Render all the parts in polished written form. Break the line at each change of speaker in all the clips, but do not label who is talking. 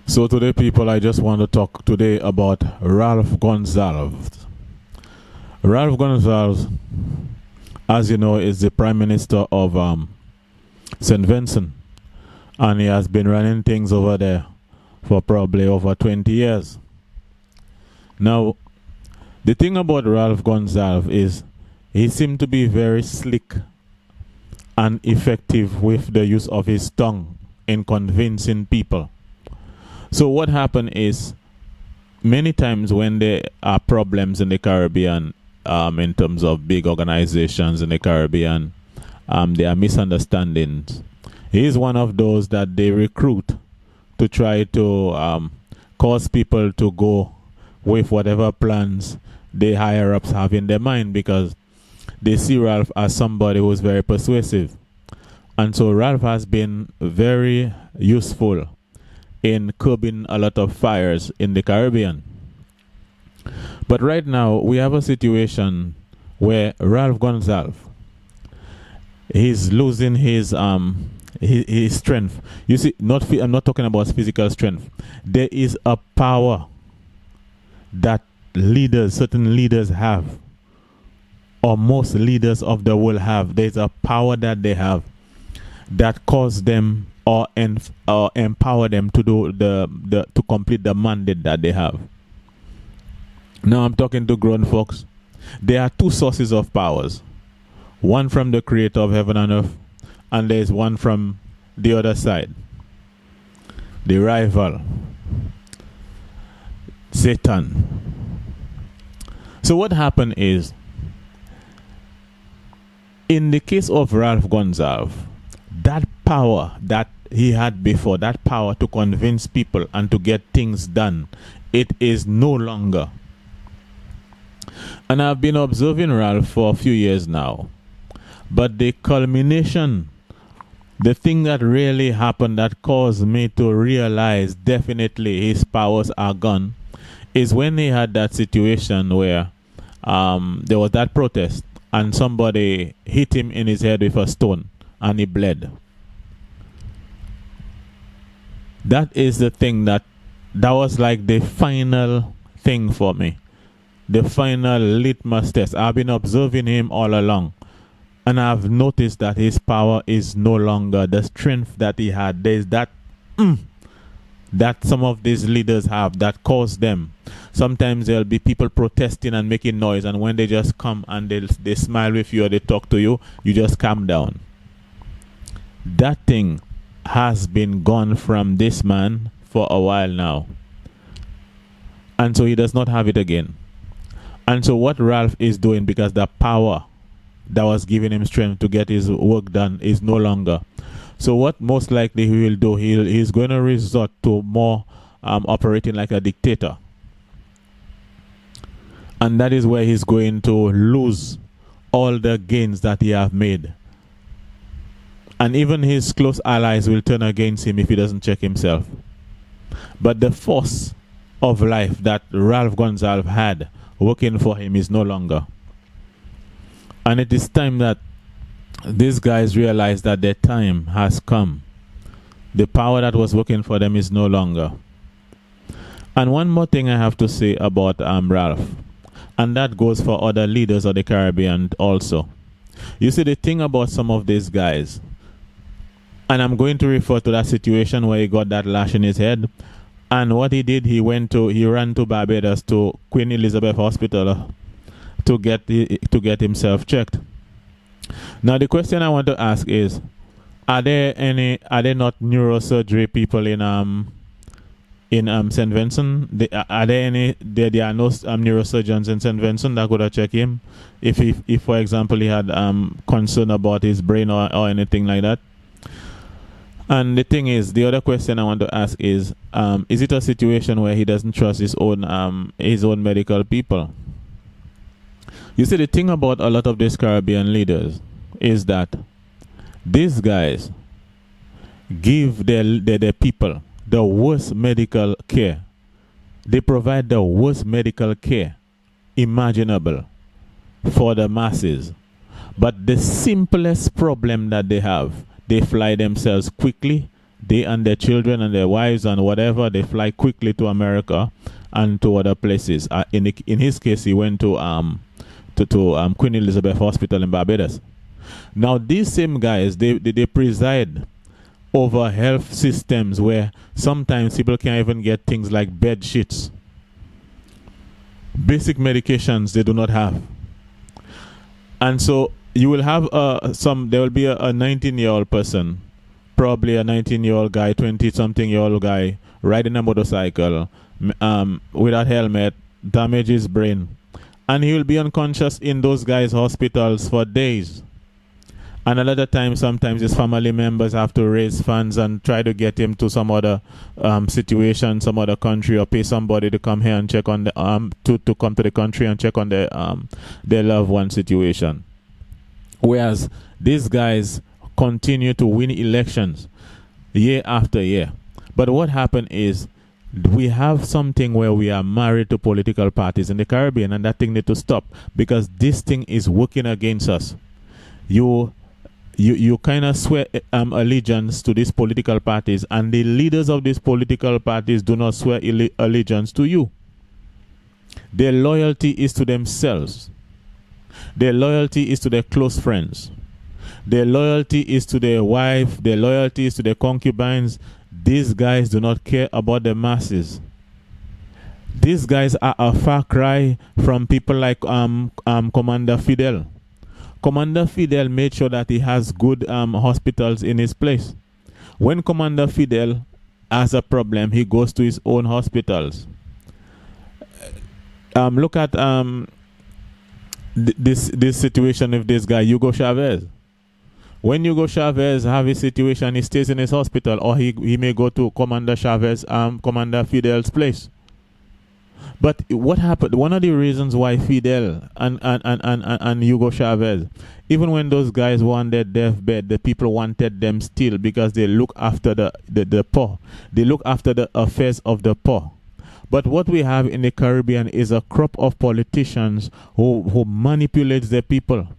So today, people, I just want to talk today about Ralph Gonsalves. Ralph Gonsalves, as you know, is the Prime Minister of St. Vincent, and he has been running things over there for probably over 20 years. Now, the thing about Ralph Gonsalves is he seemed to be very slick and effective with the use of his tongue in convincing people. So what happened is, many times when there are problems in the Caribbean, in terms of big organizations in the Caribbean, there are misunderstandings. He is one of those that they recruit to try to cause people to go with whatever plans the higher ups have in their mind, because they see Ralph as somebody who is very persuasive. And so Ralph has been very useful in curbing a lot of fires in the Caribbean. But right now we have a situation where Ralph Gonsalves, he's losing his strength. You see, I'm not talking about physical strength. There is a power that certain leaders have, or most leaders of the world have. There's a power that they have that cause them or empower them to do to complete the mandate that they have. Now I'm talking to grown folks. There are two sources of powers. One from the creator of heaven and earth, and there's one from the other side. The rival, Satan. So what happened is, in the case of Ralph Gonsalves, that power that he had before, that power to convince people and to get things done, it is no longer. And I've been observing Ralph for a few years now. But the culmination, the thing that really happened that caused me to realize definitely his powers are gone, is when he had that situation where there was that protest and somebody hit him in his head with a stone and he bled. That is the thing that was like the final thing for me. The final litmus test. I've been observing him all along, and I've noticed that his power is no longer the strength that he had. There's that that some of these leaders have that cause them. Sometimes there'll be people protesting and making noise, and when they just come and they smile with you or they talk to you, you just calm down. That thing has been gone from this man for a while now, and so he does not have it again. And so what Ralph is doing, because the power that was giving him strength to get his work done is no longer. So what most likely he will do, he's going to resort to more operating like a dictator. And that is where he's going to lose all the gains that he have made. And even his close allies will turn against him if he doesn't check himself. But the force of life that Ralph Gonsalves had working for him is no longer. And it is time that these guys realize that their time has come. The power that was working for them is no longer. And one more thing I have to say about Ralph, and that goes for other leaders of the Caribbean also. You see, the thing about some of these guys, and I'm going to refer to that situation where he got that lash in his head, and what he did, he ran to Barbados, to Queen Elizabeth Hospital, to get himself checked. Now the question I want to ask is, are there not neurosurgery people in St. Vincent? There are no neurosurgeons in St. Vincent that could have checked him if for example he had concern about his brain or anything like that? And the thing is, the other question I want to ask is it a situation where he doesn't trust his own medical people? You see, the thing about a lot of these Caribbean leaders is that these guys give their people the worst medical care. They provide the worst medical care imaginable for the masses. But the simplest problem that they have, they fly themselves quickly, they and their children and their wives and whatever, they fly quickly to America and to other places. In his case, he went to Queen Elizabeth Hospital in Barbados. Now, these same guys, they preside over health systems where sometimes people can't even get things like bed sheets. Basic medications they do not have. And so you will have there will be a 19-year-old person, probably a 19-year-old guy, 20-something-year-old guy, riding a motorcycle without helmet, damage his brain. And he will be unconscious in those guys' hospitals for days. And a lot of times, sometimes his family members have to raise funds and try to get him to some other situation, some other country, or pay somebody to come here and check on the to come to the country and check on their loved one situation. Whereas these guys continue to win elections year after year. But what happened is we have something where we are married to political parties in the Caribbean, and that thing needs to stop because this thing is working against us. You kind of swear allegiance to these political parties, and the leaders of these political parties do not swear allegiance to you. Their loyalty is to themselves. Their loyalty is to their close friends. Their loyalty is to their wife. Their loyalty is to their concubines. These guys do not care about the masses. These guys are a far cry from people like Commander Fidel. Commander Fidel made sure that he has good hospitals in his place. When Commander Fidel has a problem, he goes to his own hospitals. Look at this situation with this guy, Hugo Chavez. When Hugo Chavez have his situation, he stays in his hospital, or he may go to Commander Fidel's place. But what happened? One of the reasons why Fidel and Hugo Chavez, even when those guys were on their deathbed, the people wanted them still because they look after the poor. They look after the affairs of the poor. But what we have in the Caribbean is a crop of politicians who manipulates their people.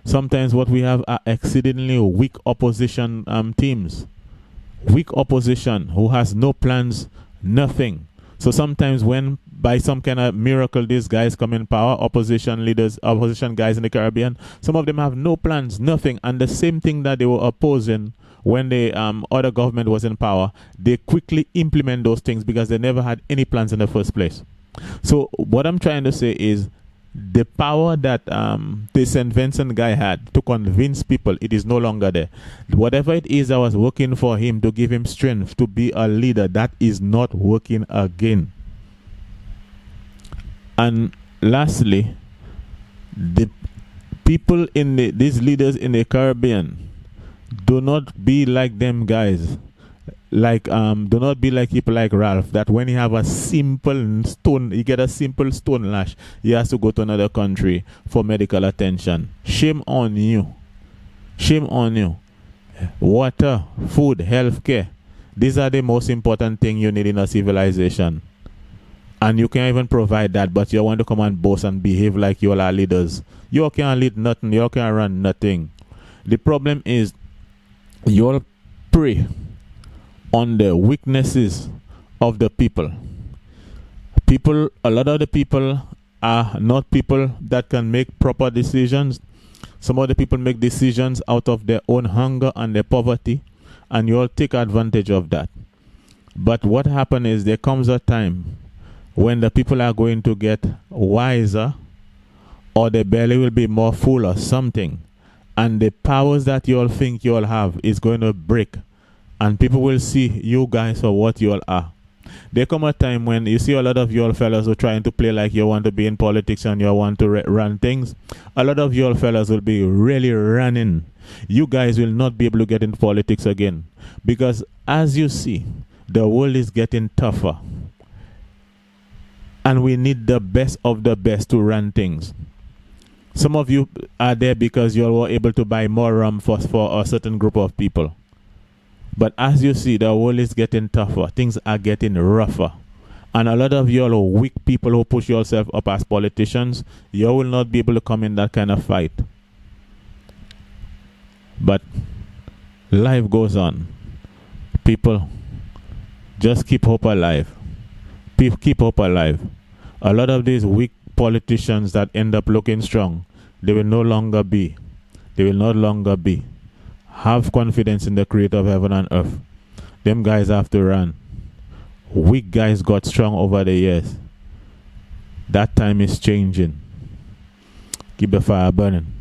Sometimes what we have are exceedingly weak opposition teams. Weak opposition who has no plans, nothing. So sometimes when by some kind of miracle these guys come in power, opposition leaders, opposition guys in the Caribbean, some of them have no plans, nothing. And the same thing that they were opposing when the other government was in power, they quickly implement those things because they never had any plans in the first place. So what I'm trying to say is the power that this St. Vincent guy had to convince people, it is no longer there. Whatever it is that was working for him to give him strength to be a leader, that is not working again. And lastly, the people in these leaders in the Caribbean, do not be like them guys. Do not be like people like Ralph, that when you have a simple stone, you get a simple stone lash, he has to go to another country for medical attention. Shame on you. Shame on you. Water, food, healthcare. These are the most important things you need in a civilization. And you can't even provide that, but you want to come and boast and behave like you all are leaders. You all can't lead nothing. You all can't run nothing. The problem is you all prey on the weaknesses of the people. A lot of the people are not people that can make proper decisions. Some of the people make decisions out of their own hunger and their poverty, and you all take advantage of that. But what happens is there comes a time when the people are going to get wiser, or their belly will be more full or something, and the powers that you all think you all have is going to break. And people will see you guys for what you all are. There come a time when you see a lot of you all fellas who are trying to play like you want to be in politics and you want to run things. A lot of you all fellas will be really running. You guys will not be able to get into politics again. Because as you see, the world is getting tougher. And we need the best of the best to run things. Some of you are there because you all were able to buy more rum for a certain group of people. But as you see, the world is getting tougher. Things are getting rougher. And a lot of you all are weak people who push yourself up as politicians. You will not be able to come in that kind of fight. But Life goes on. People, just keep hope alive. Keep hope alive. A lot of these weak politicians that end up looking strong, they will no longer be. They will no longer be. Have confidence in the creator of heaven and earth. Them guys have to run. Weak guys got strong over the years. That time is changing. Keep the fire burning.